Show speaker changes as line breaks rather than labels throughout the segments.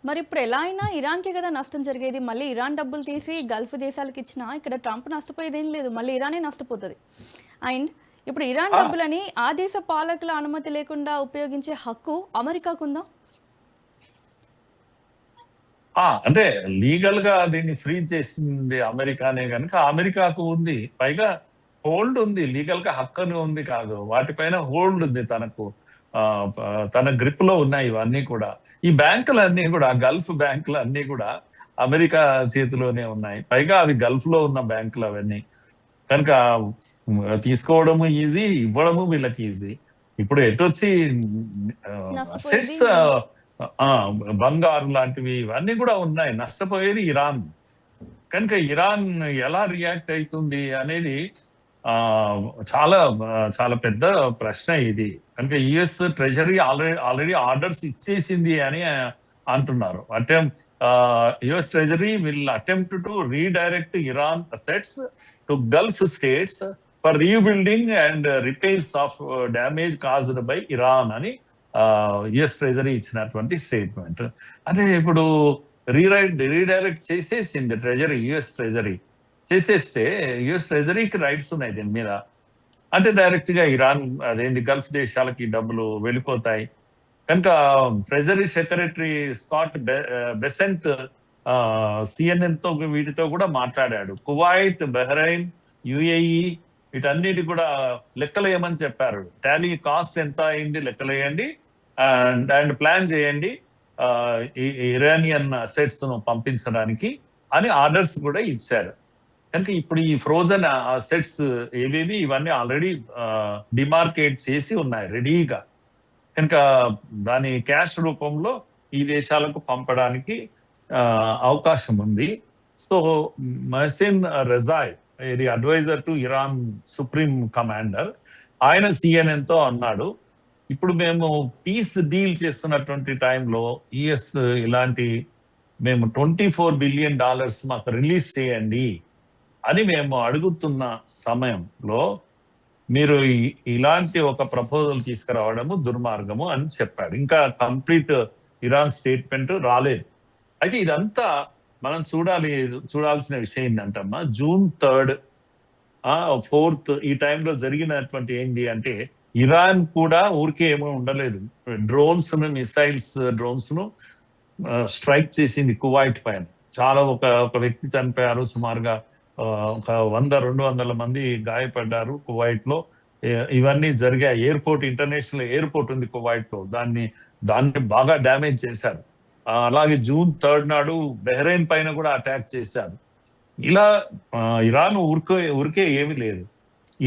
మరి ఇప్పుడు ఎలా అయినా ఇరాన్‌కే కదా నష్టం జరిగేది. మళ్ళీ ఇరాన్ డబ్బులు తీసి గల్ఫ్ దేశాలకు ఇచ్చినా ఇక్కడ ట్రంప్ నష్టపోయేదేం లేదు. మళ్ళీ ఇరానే నష్టపోతది. అండ్ ఇప్పుడు ఇరాన్
ఆ!
డబ్బులని ఆ దేశ పాలకుల అనుమతి లేకుండా ఉపయోగించే హక్కు అమెరికాకుందా?
అంటే లీగల్‌గా దీన్ని ఫ్రీజ్ చేసింది అమెరికానే గనుక అమెరికాకు ఉంది. పైగా హోల్డ్ ఉంది. లీగల్‌గా హక్కని ఉంది కాదు. వాటిపైన హోల్డ్ ఉంది తనకు. ఆహ్, ప తన గ్రిప్‌లో ఉన్నాయి ఇవన్నీ కూడా. ఈ బ్యాంకులన్నీ కూడా గల్ఫ్ బ్యాంకులన్నీ కూడా అమెరికా చేతిలోనే ఉన్నాయి. పైగా అవి గల్ఫ్‌లో ఉన్న బ్యాంకులవన్నీ. కనుక తీసుకోవడము ఈజీ, ఇవ్వడము వీళ్ళకి ఈజీ. ఇప్పుడు ఎటొచ్చి
నష్టపోయేది
అసెట్స్ ఆ! బంగారు లాంటివి ఇవన్నీ కూడా ఉన్నాయి. నష్టపోయేది ఇరాన్. కనుక ఇరాన్ ఎలా రియాక్ట్ అయితుంది అనేది ఆహ్, చాలా చాలా పెద్ద ప్రశ్న ఇది. కనుక యూఎస్ ట్రెజరీ ఆల్రెడీ ఆర్డర్స్ ఇచ్చేసింది అని అంటున్నారు. US treasury will attempt to redirect Iran assets to Gulf states for rebuilding and repairs of damage caused by Iran అని యుఎస్ ట్రెజరీ ఇచ్చినటువంటి స్టేట్మెంట్. అంటే ఇప్పుడు రీడైరెక్ట్ చేసేసింది ట్రెజరీ, యుఎస్ ట్రెజరీ చేసేస్తే US ట్రెజరీకి rights ఉన్నాయి దీని మీద. అంటే డైరెక్ట్ గా ఇరాన్ అదేంది గల్ఫ్ దేశాలకి డబ్బులు వెళ్ళిపోతాయి. కనుక treasury secretary Scott Besant CNN తో వీటితో కూడా మాట్లాడాడు. కువైట్, బహ్రెయిన్, యుఏఈ వీటన్నిటి కూడా లెక్కలేయమని చెప్పారు. టాలీ కాస్ట్ ఎంత అయింది లెక్కలేయండి అండ్ ప్లాన్ చేయండి ఇరానియన్ అసెట్స్ ను పంపించడానికి అని ఆర్డర్స్ కూడా ఇచ్చారు. కనుక ఇప్పుడు ఈ ఫ్రోజన్ అసెట్స్ ఏవేవి ఇవన్నీ ఆల్రెడీ డిమార్కేట్ చేసి ఉన్నాయి రెడీగా. కనుక దాని క్యాష్ రూపంలో ఈ దేశాలకు పంపడానికి అవకాశం ఉంది. సో మహసిన్ రెజాయ్, ఇది adviser to Iran supreme commander, ఆయన సిఎన్ఎన్ తో అన్నాడు, ఇప్పుడు మేము పీస్ డీల్ చేస్తున్నటువంటి టైంలో యుఎస్ ఇలాంటి మేము $24 బిలియన్ మాకు రిలీజ్ చేయండి అని మేము అడుగుతున్న సమయంలో మీరు ఇలాంటి ఒక ప్రపోజల్ తీసుకురావడము దుర్మార్గము అని చెప్పాడు. ఇంకా కంప్లీట్ ఇరాన్ స్టేట్మెంట్ రాలేదు. అయితే ఇదంతా మనం చూడాల్సిన విషయం ఏంటంటమ్మా, June 3, 4 ఈ టైంలో జరిగినటువంటి ఏంటి అంటే ఇరాన్ కూడా ఊరికే ఏమో ఉండలేదు. మిసైల్స్ డ్రోన్స్ ను స్ట్రైక్ చేసింది కువైట్ పైన. చాలా ఒక వ్యక్తి చనిపోయారు, సుమారుగా ఒక 100-200 మంది గాయపడ్డారు కువైట్ లో. ఇవన్నీ జరిగాయి. ఇంటర్నేషనల్ ఎయిర్పోర్ట్ ఉంది కువైట్ లో, దాన్ని బాగా డ్యామేజ్ చేశారు. అలాగే June 3 నాడు బెహ్రెయిన్ పైన కూడా అటాక్ చేశారు. ఇలా ఇరాన్ ఊరికే ఏమీ లేదు.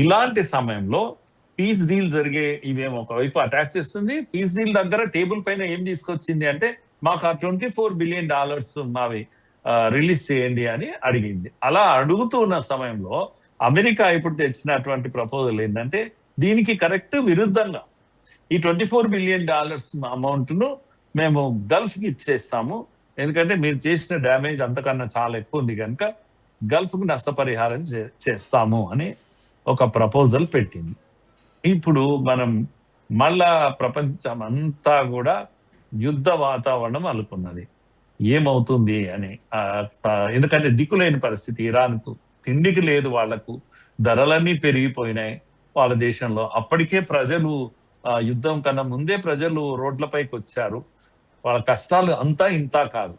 ఇలాంటి సమయంలో పీస్ డీల్ ఇవేమో ఒకవైపు అటాక్ చేస్తుంది, పీస్ డీల్ దగ్గర టేబుల్ పైన ఏం తీసుకొచ్చింది అంటే మాకు ఆ $24 బిలియన్ మావి రిలీజ్ చేయండి అని అడిగింది. అలా అడుగుతున్న సమయంలో అమెరికా ఇప్పుడు తెచ్చినటువంటి ప్రపోజల్ ఏంటంటే దీనికి కరెక్ట్ విరుద్ధంగా ఈ $24 బిలియన్ అమౌంట్ ను మేము గల్ఫ్ కి ఇచ్చేస్తాము, ఎందుకంటే మీరు చేసిన డ్యామేజ్ అంతకన్నా చాలా ఎక్కువ ఉంది కనుక గల్ఫ్ కు నష్టపరిహారం చేస్తాము అని ఒక ప్రపోజల్ పెట్టింది. ఇప్పుడు మనం మళ్ళా ప్రపంచం అంతా కూడా యుద్ధ వాతావరణం అలుకున్నది. ఏమవుతుంది అని. ఎందుకంటే దిక్కులేని పరిస్థితి ఇరాన్కు, తిండికి లేదు వాళ్లకు, ధరలన్నీ పెరిగిపోయినాయి వాళ్ళ దేశంలో. అప్పటికే ప్రజలు యుద్ధం కన్నా ముందే ప్రజలు రోడ్లపైకి వచ్చారు. వాళ్ళ కష్టాలు అంతా ఇంతా కాదు.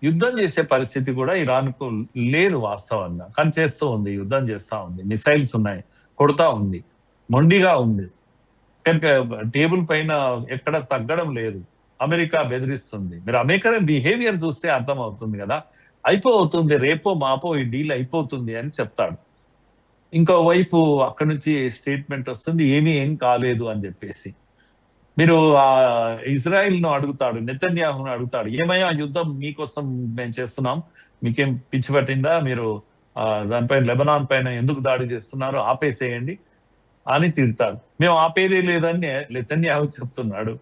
యుద్ధం చేసే పరిస్థితి కూడా ఇరాన్కు లేదు వాస్తవంగా, కానీ చేస్తూ ఉంది, యుద్ధం చేస్తా ఉంది. మిసైల్స్ ఉన్నాయి, కొడతా ఉంది, మొండిగా ఉంది. కనుక టేబుల్ పైన ఎక్కడ తగ్గడం లేదు. అమెరికా బెదిరిస్తుంది. మీరు అమెరికా బిహేవియర్ చూస్తే అర్థం అవుతుంది కదా, అయిపోతుంది రేపో మాపో ఈ డీల్ అయిపోతుంది అని చెప్తాడు. ఇంకోవైపు అక్కడి నుంచి స్టేట్మెంట్ వస్తుంది ఏం కాలేదు అని చెప్పేసి. మీరు ఇజ్రాయిల్ ను అడుగుతాడు, నెతన్యాహును అడుగుతాడు, ఏమయ్యా యుద్ధం మీకోసం మేము చేస్తున్నాం, మీకేం పిచ్చి పట్టిందా, మీరు దానిపైన లెబనాన్ పైన ఎందుకు దాడి చేస్తున్నారు, ఆపేసేయండి అని తిడతాడు. మేము ఆపేదే లేదని నెతన్యాహు చెప్తున్నాడు.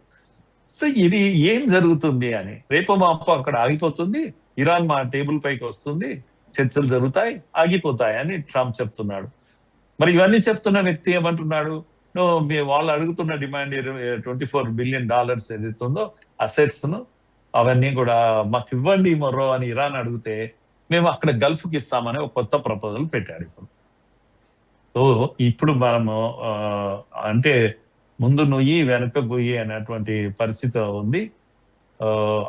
సో ఇది ఏం జరుగుతుంది అని. రేపు మా అక్కడ ఆగిపోతుంది, ఇరాన్ మా టేబుల్ పైకి వస్తుంది, చర్చలు జరుగుతాయి, ఆగిపోతాయి అని ట్రంప్ చెప్తున్నాడు. మరి ఇవన్నీ చెప్తున్న వ్యక్తి ఏమంటున్నాడు, వాళ్ళు అడుగుతున్న డిమాండ్ $24 బిలియన్ ఏదైతుందో అసెట్స్ ను అవన్నీ కూడా మాకు ఇవ్వండి మొర్రో అని ఇరాన్ అడిగితే మేము అక్కడ గల్ఫ్కి ఇస్తామని ఒక కొత్త ప్రపోజల్ పెట్టాడు ఇప్పుడు. సో ఇప్పుడు మనము అంటే ముందు నుయ్యి వెనక గుయ్యి అనేటువంటి పరిస్థితి ఉంది.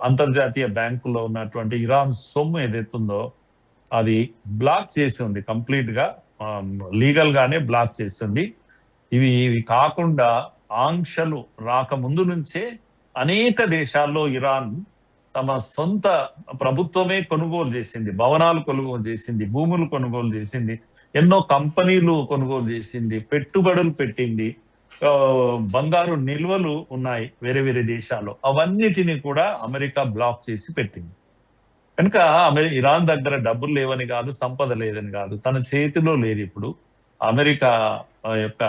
అంతర్జాతీయ బ్యాంకుల్లో ఉన్నటువంటి ఇరాన్ సొమ్ము ఏదైతుందో అది బ్లాక్ చేసి ఉంది, కంప్లీట్ గా లీగల్ గానే బ్లాక్ చేసింది. ఇవి కాకుండా ఆంక్షలు రాకముందు నుంచే అనేక దేశాల్లో ఇరాన్ తమ సొంత ప్రభుత్వమే కొనుగోలు చేసింది, భవనాలు కొనుగోలు చేసింది, భూములు కొనుగోలు చేసింది, ఎన్నో కంపెనీలు కొనుగోలు చేసింది, పెట్టుబడులు పెట్టింది, బంగారు నిల్వలు ఉన్నాయి వేరే వేరే దేశాల్లో, అవన్నిటిని కూడా అమెరికా బ్లాక్ చేసి పెట్టింది. కనుక ఇరాన్ దగ్గర డబ్బులు లేవని కాదు, సంపద లేదని కాదు, తన చేతిలో లేదు. ఇప్పుడు అమెరికా యొక్క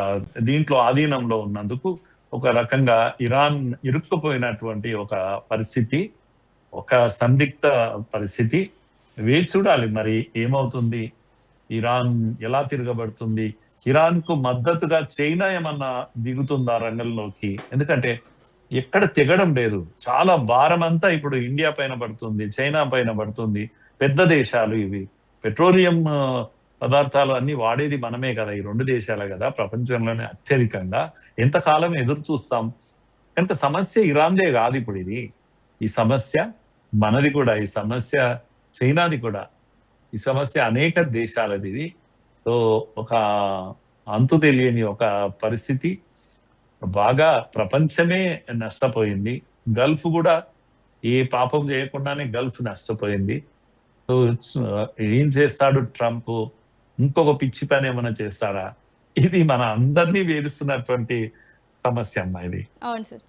దీంట్లో ఆధీనంలో ఉన్నందుకు ఒక రకంగా ఇరాన్ ఇరుక్కుపోయినటువంటి ఒక పరిస్థితి, ఒక సందిగ్ధ పరిస్థితి. వేచి చూడాలి మరి ఏమవుతుంది, ఇరాన్ ఎలా తిరగబడుతుంది, ఇరాన్ కు మద్దతుగా చైనా ఏమన్నా దిగుతుందా రంగంలోకి? ఎందుకంటే ఎక్కడ తెగడం లేదు, చాలా భారం అంతా ఇప్పుడు ఇండియా పైన పడుతుంది, చైనా పైన పడుతుంది. పెద్ద దేశాలు ఇవి, పెట్రోలియం పదార్థాలు అన్ని వాడేది మనమే కదా, ఈ రెండు దేశాలే కదా ప్రపంచంలోనే అత్యధికంగా. ఎంతకాలం ఎదురు చూస్తాం? కనుక సమస్య ఇరాన్దే కాదు ఇప్పుడు, ఈ సమస్య మనది కూడా, ఈ సమస్య చైనాది కూడా, ఈ సమస్య అనేక దేశాలది. ఇది సో ఒక అంతు తెలియని ఒక పరిస్థితి, బాగా ప్రపంచమే నష్టపోయింది. గల్ఫ్ కూడా ఏ పాపం చేయకుండానే గల్ఫ్ నష్టపోయింది. సో ఏం చేస్తాడు ట్రంప్? ఇంకొక పిచ్చి పని ఏమైనా చేస్తారా? ఇది మన అందరినీ వేధిస్తున్నటువంటి సమస్య అమ్మా ఇది.
అవును సార్.